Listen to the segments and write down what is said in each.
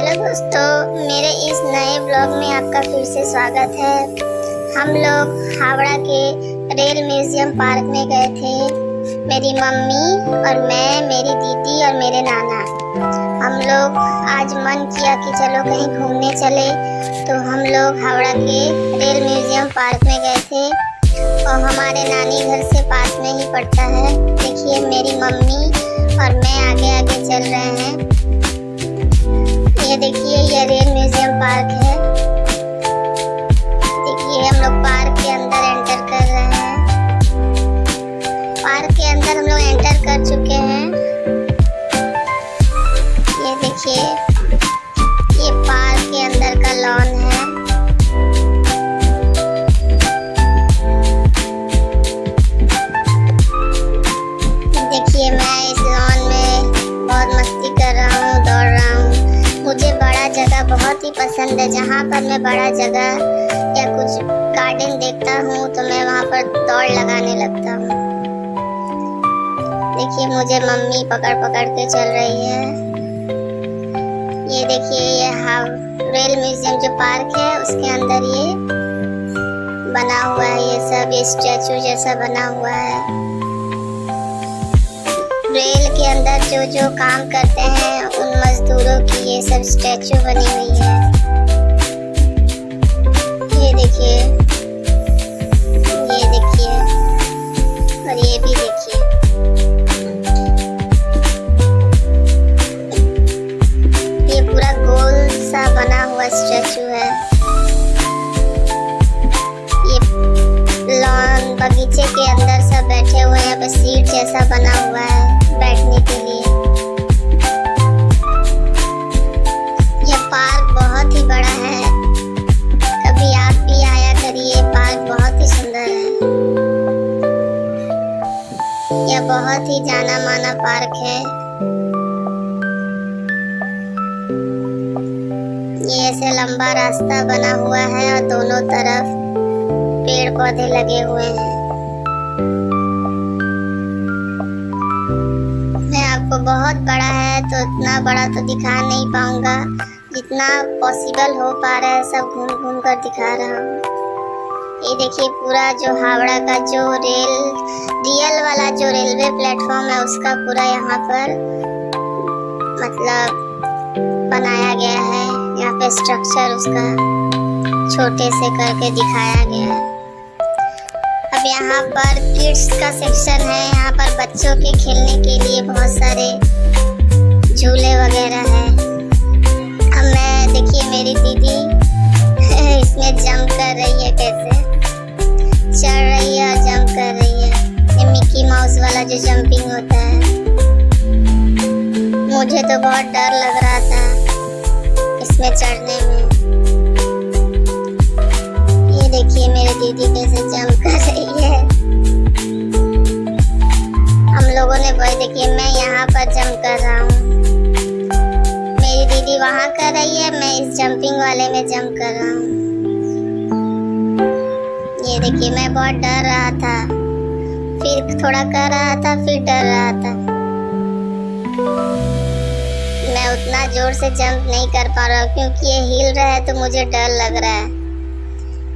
Hello दोस्तों, मेरे इस नए ब्लॉग में आपका फिर से स्वागत है। हम लोग हावड़ा के रेल म्यूजियम पार्क में गए थे। मेरी मम्मी और मैं, मेरी दीदी और मेरे नाना। हम लोग आज मन किया कि चलो कहीं घूमने चले, तो हम लोग हावड़ा के रेल म्यूजियम पार्क में गए थे और हमारे नानी घर से पास में ही पड़ता है। देखिए मेरी मम्मी और मैं आगे आगे चल रहे हैं। ये देखिए ये रेल म्यूजियम पार्क है। देखिए हम लोग पार्क के अंदर एंटर कर रहे हैं। पार्क के अंदर हम लोग एंटर कर चुके हैं। ये देखिए ये पार्क के अंदर का लॉन है। देखिए मैं इस लॉन में बहुत मस्ती कर रहा हूँ, दौड़ रहा हूँ। मुझे बड़ा जगह बहुत ही पसंद है। जहाँ पर मैं बड़ा जगह या कुछ गार्डन देखता हूँ तो मैं वहाँ पर दौड़ लगाने लगता हूँ। देखिए मुझे मम्मी पकड़ पकड़ के चल रही है। ये देखिए ये रेल म्यूजियम जो पार्क है उसके अंदर ये बना हुआ है। ये सब ये स्टैचू जैसा बना हुआ है। रेल के अंदर जो जो काम करते हैं उन मजदूरों की ये सब स्टैचू बनी हुई है। ये देखिए और ये भी देखिए। ये पूरा गोल सा बना हुआ स्टैचू है। ये लॉन बगीचे के अंदर सब बैठे हुए हैं। यहाँ पे सीट जैसा बना हुआ है बैठने के लिए। यह पार्क बहुत ही बड़ा है। कभी आप भी आया करिए, पार्क बहुत ही सुंदर है। यह बहुत ही जाना माना पार्क है। ये ऐसे लंबा रास्ता बना हुआ है और दोनों तरफ पेड़ पौधे लगे हुए हैं। आपको बहुत बड़ा है तो इतना बड़ा तो दिखा नहीं पाऊंगा। जितना पॉसिबल हो पा रहा है सब घूम घूम कर दिखा रहा हूँ। ये देखिए पूरा जो हावड़ा का जो रियल वाला जो रेलवे प्लेटफॉर्म है उसका पूरा यहाँ पर मतलब बनाया गया है। यहाँ पे स्ट्रक्चर उसका छोटे से करके दिखाया गया है। अब यहाँ पर किड्स का सेक्शन है। यहाँ पर बच्चों के खेलने के लिए बहुत सारे झूले वगैरह हैं। अब मैं देखिए मेरी दीदी इसमें जंप कर रही है, कैसे चढ़ रही है और जंप कर रही है। ये मिकी माउस वाला जो जंपिंग होता है। मुझे तो बहुत डर लग रहा था इसमें चढ़ने में। ये देखिए मेरी दीदी कैसे जंप कर रही है। हम लोगों ने वही देखिए मैं यहाँ पर जंप कर रहा हूँ। मेरी दीदी वहाँ कर रही है, मैं इस जंपिंग वाले में जंप कर रहा हूँ। ये देखिए मैं बहुत डर रहा था, फिर थोड़ा कर रहा था, फिर डर रहा था। मैं उतना जोर से जंप नहीं कर पा रहा हूँ क्योंकि ये हिल रहा है तो मुझे डर लग रहा है।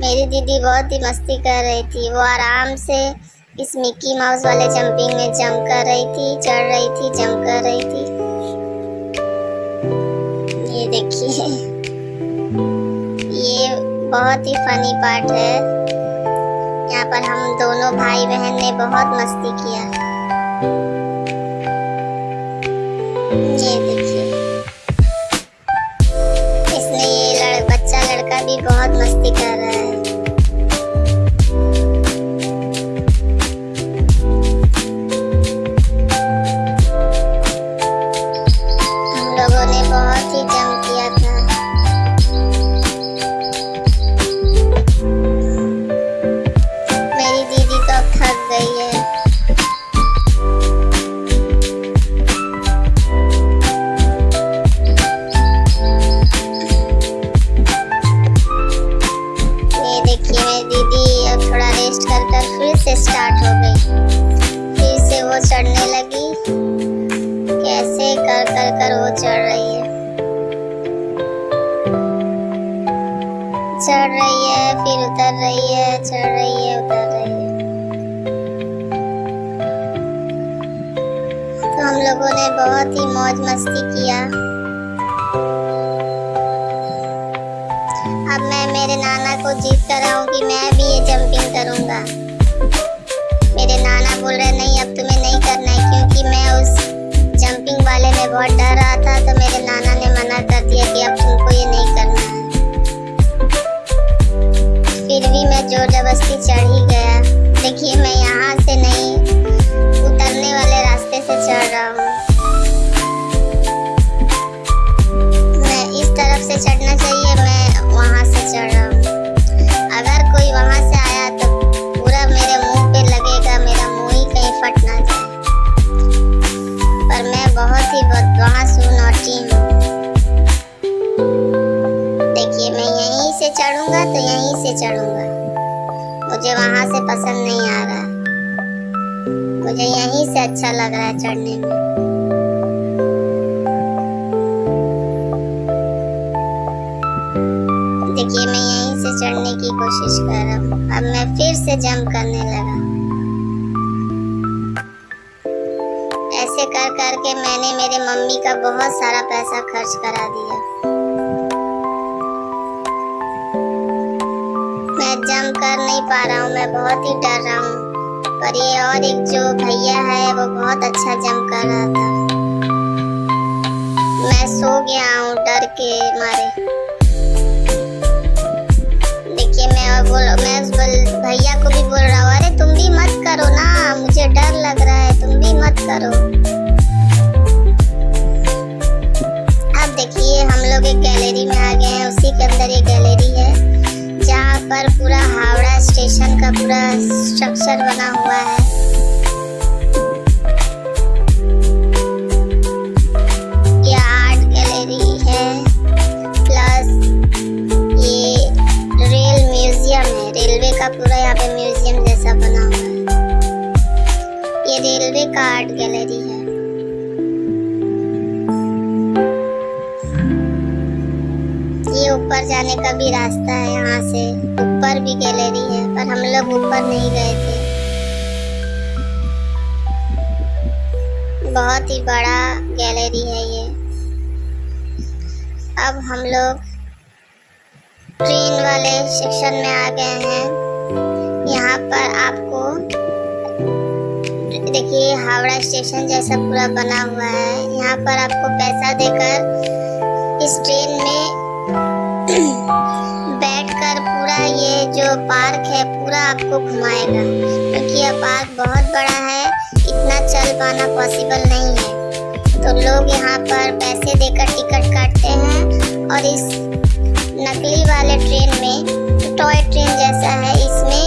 मेरी दीदी बहुत ही मस्ती कर रही थी। वो आराम से इस मिकी माउस वाले जंपिंग में जंप कर रही थी, चढ़ रही थी, जंप कर रही थी। ये देखिए ये बहुत ही फनी पार्ट है। यहाँ पर हम दोनों भाई बहन ने बहुत मस्ती किया। ये देखिए इसमें ये बच्चा लड़का भी बहुत मस्ती कर रहा है। हम लोगों ने बहुत ही जंप किया था। मेरी दीदी तो अब थक गई है। फिर से स्टार्ट हो गई। फिर से वो चढ़ने लगी। कैसे कर कर कर वो चढ़ रही है। चढ़ रही है, फिर उतर रही है, चढ़ रही है, उतर रही है। तो हम लोगों ने बहुत ही मौज मस्ती किया। अब मैं मेरे नाना को जिद कर रहा हूँ कि मैं भी ये जंपिंग करूँगा। मेरे नाना बोल रहे नहीं, अब तुम्हें नहीं करना है, क्योंकि मैं उस जंपिंग वाले में बहुत डर रहा था। तो मेरे नाना ने मना कर दिया कि अब तुमको ये नहीं करना है। फिर भी मैं जोर जबरदस्ती चढ़ ही गया। देखिए मैं यहाँ से नहीं, उतरने वाले रास्ते से चढ़ रहा हूँ। मैं इस तरफ से चढ़ना चाहिए, मैं वहाँ से चढ़ रहा हूँ। अगर कोई वहाँ से आया तो पूरा मेरे मुंह पे लगेगा, मेरा मुंह ही कहीं फट ना जाए। पर मैं बहुत ही बदमाश हूँ, नॉटी हूँ। देखिए मैं यहीं से चढ़ूंगा तो यहीं से चढ़ूंगा। मुझे वहां से पसंद नहीं आ रहा, मुझे यहीं से अच्छा लग रहा है चढ़ने में। देखिए मैं यहीं से चढ़ने की कोशिश कर रहा हूँ। अब मैं फिर से जंप करने लगा। ऐसे कर करके मैंने मेरे मम्मी का बहुत सारा पैसा खर्च करा दिया। मैं जंप कर नहीं पा रहा हूँ, मैं बहुत ही डर रहा हूँ। पर ये और एक जो भैया है वो बहुत अच्छा जंप कर रहा था। मैं सो गया हूँ डर के मारे। देखिए मैं उस भैया को भी बोल रहा हूँ, अरे तुम भी मत करो ना, मुझे डर लग रहा है, तुम भी मत करो। अब देखिए हम लोग एक गैलरी में आ गए हैं। उसी के अंदर एक गैलरी है जहाँ पर पूरा हावड़ा स्टेशन का पूरा स्ट्रक्चर बना हुआ है। ये आर्ट गैलरी है, प्लस ये रेल म्यूजियम है। रेलवे का पूरा यहाँ पे म्यूजियम जैसा बना हुआ है। ये रेलवे का आर्ट गैलरी है। ये ऊपर जाने का भी रास्ता है, यहाँ से ऊपर भी गैलरी है, पर हम लोग ऊपर नहीं गए थे। बहुत ही बड़ा गैलरी है ये। अब हम लोग ट्रेन वाले सेक्शन में आ गए हैं। यहाँ पर आपको देखिए हावड़ा स्टेशन जैसा पूरा बना हुआ है। यहाँ पर आपको पैसा देकर इस ट्रेन में बैठकर पूरा ये जो पार्क है पूरा आपको घुमाएगा, क्योंकि यह पार्क बहुत बड़ा है, इतना चल पाना पॉसिबल नहीं है। तो लोग यहाँ पर पैसे देकर टिकट काटते हैं और इस नकली वाले ट्रेन में, टॉय ट्रेन जैसा है, इसमें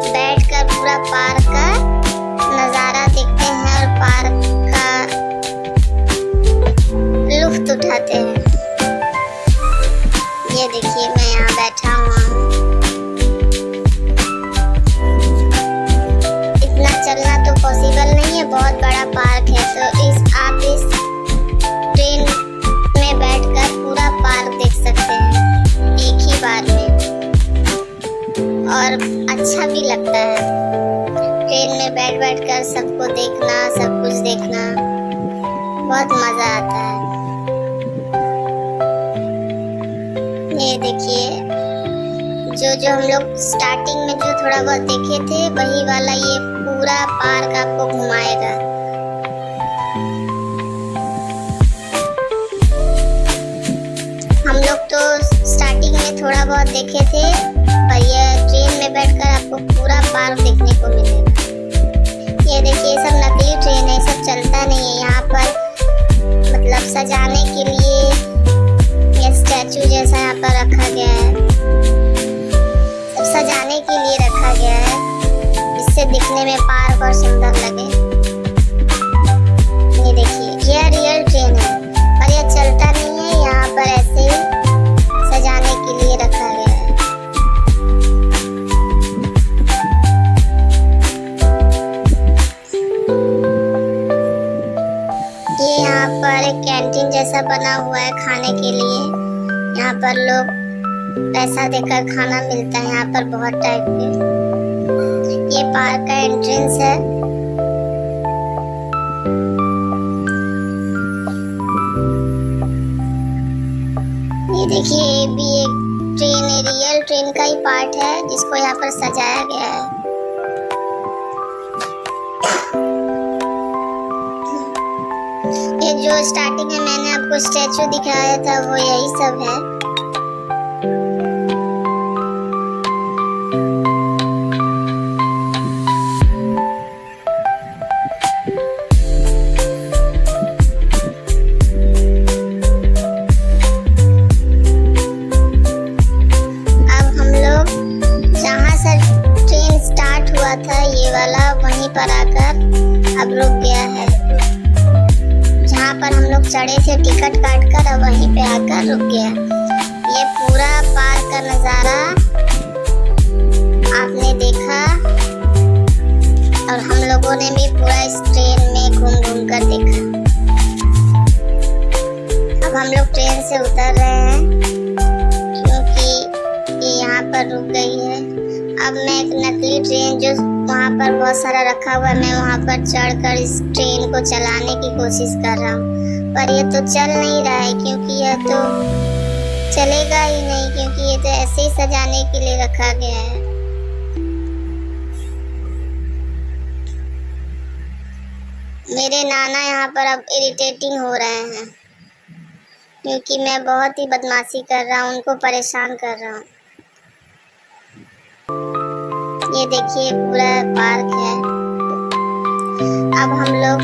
बैठकर पूरा पार्क का नज़ारा देखते हैं और पार्क का लुत्फ उठाते हैं। ये देखिए मैं यहाँ बैठा हुआ हूँ। इतना चलना तो पॉसिबल नहीं है, बहुत बड़ा पार्क है। तो आप इस ट्रेन में बैठकर पूरा पार्क देख सकते हैं एक ही बार में, और अच्छा भी लगता है ट्रेन में बैठ कर सबको देखना, सब कुछ देखना, बहुत मजा आता है। ये देखिए जो हम लोग स्टार्टिंग में जो थोड़ा बहुत देखे थे वही वाला ये पूरा पार्क आपको घुमाएगा। हम लोग तो स्टार्टिंग में थोड़ा बहुत देखे थे, पर ये ट्रेन में बैठकर आपको पूरा पार्क देखने को मिलेगा। ये देखिए सब नकली ट्रेन है, सब चलता नहीं है। यहाँ पर मतलब सजाने के लिए स्टैचू जैसा यहाँ पर रखा गया है, सब सजाने के लिए रखा गया है, जिससे दिखने में पार्क और सुंदर लगे। ये देखिए यह रियल ट्रेन है, पर यह चलता नहीं है, यहाँ पर ऐसे ही सजाने के लिए रखा गया है। ये यहाँ पर एक कैंटीन जैसा बना हुआ है खाने के लिए। यहाँ पर लोग पैसा देकर खाना मिलता है यहाँ पर बहुत टाइप के। ये पार्क का एंट्रेंस है। ये देखिए, ये भी एक ट्रेन है, रियल ट्रेन का ही पार्ट है जिसको यहाँ पर सजाया गया है। ये जो स्टार्टिंग में मैंने आपको स्टैचू दिखाया था वो यही सब है। था ये वाला वहीं पर आकर अब रुक गया है। जहाँ पर हम लोग चढ़े थे टिकट काट कर, अब वहीं पे आकर रुक गया। ये पूरा पार्क का नज़ारा आपने देखा और हम लोगों ने भी पूरा इस ट्रेन में घूम घूम कर देखा। अब हम लोग ट्रेन से उतर रहे हैं क्योंकि ये यहाँ पर रुक गई है। अब मैं एक नकली ट्रेन जो वहाँ पर बहुत सारा रखा हुआ है, मैं वहाँ पर चढ़कर इस ट्रेन को चलाने की कोशिश कर रहा हूँ, पर ये तो चल नहीं रहा है क्योंकि यह तो चलेगा ही नहीं, क्योंकि ये तो ऐसे ही सजाने के लिए रखा गया है। मेरे नाना यहाँ पर अब इरिटेटिंग हो रहे हैं क्योंकि मैं बहुत ही बदमाशी कर रहा हूँ, उनको परेशान कर रहा हूँ। ये देखिए पूरा पार्क है। अब हम लोग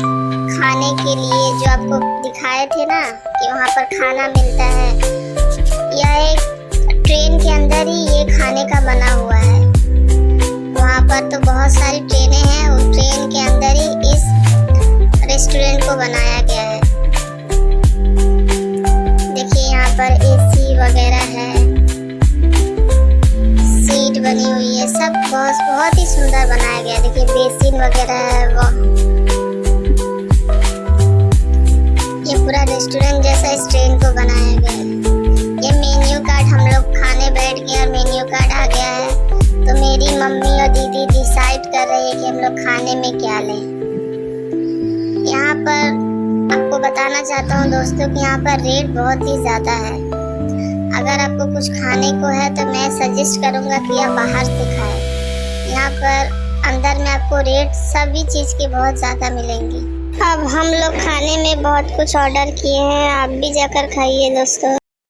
खाने के लिए जो आपको दिखाए थे ना कि वहाँ पर खाना मिलता है, यह एक ट्रेन के अंदर ही ये खाने का बना हुआ है। वहाँ पर तो बहुत सारी ट्रेनें हैं, उस ट्रेन के अंदर ही इस रेस्टोरेंट को बनाया गया है। देखिए यहाँ पर एसी वगैरह है, सीट बनी हुई है, सब बहुत ही सुंदर बनाया गया है। देखिए बेसिन वगैरह है वो। ये पूरा रेस्टोरेंट जैसा इस ट्रेन को बनाया गया है। ये मेन्यू कार्ड, हम लोग खाने बैठ गए और मेन्यू कार्ड आ गया है, तो मेरी मम्मी और दीदी डिसाइड कर रही है कि हम लोग खाने में क्या लें। यहाँ पर आपको बताना चाहता हूँ दोस्तों कि यहाँ पर रेट बहुत ही ज़्यादा है। अगर आपको कुछ खाने को है तो मैं सजेस्ट करूँगा कि आप बाहर से खाएं। यहाँ पर अंदर में आपको रेट सभी चीज़ के बहुत ज़्यादा मिलेंगी। अब हम लोग खाने में बहुत कुछ ऑर्डर किए हैं, आप भी जाकर खाइए दोस्तों।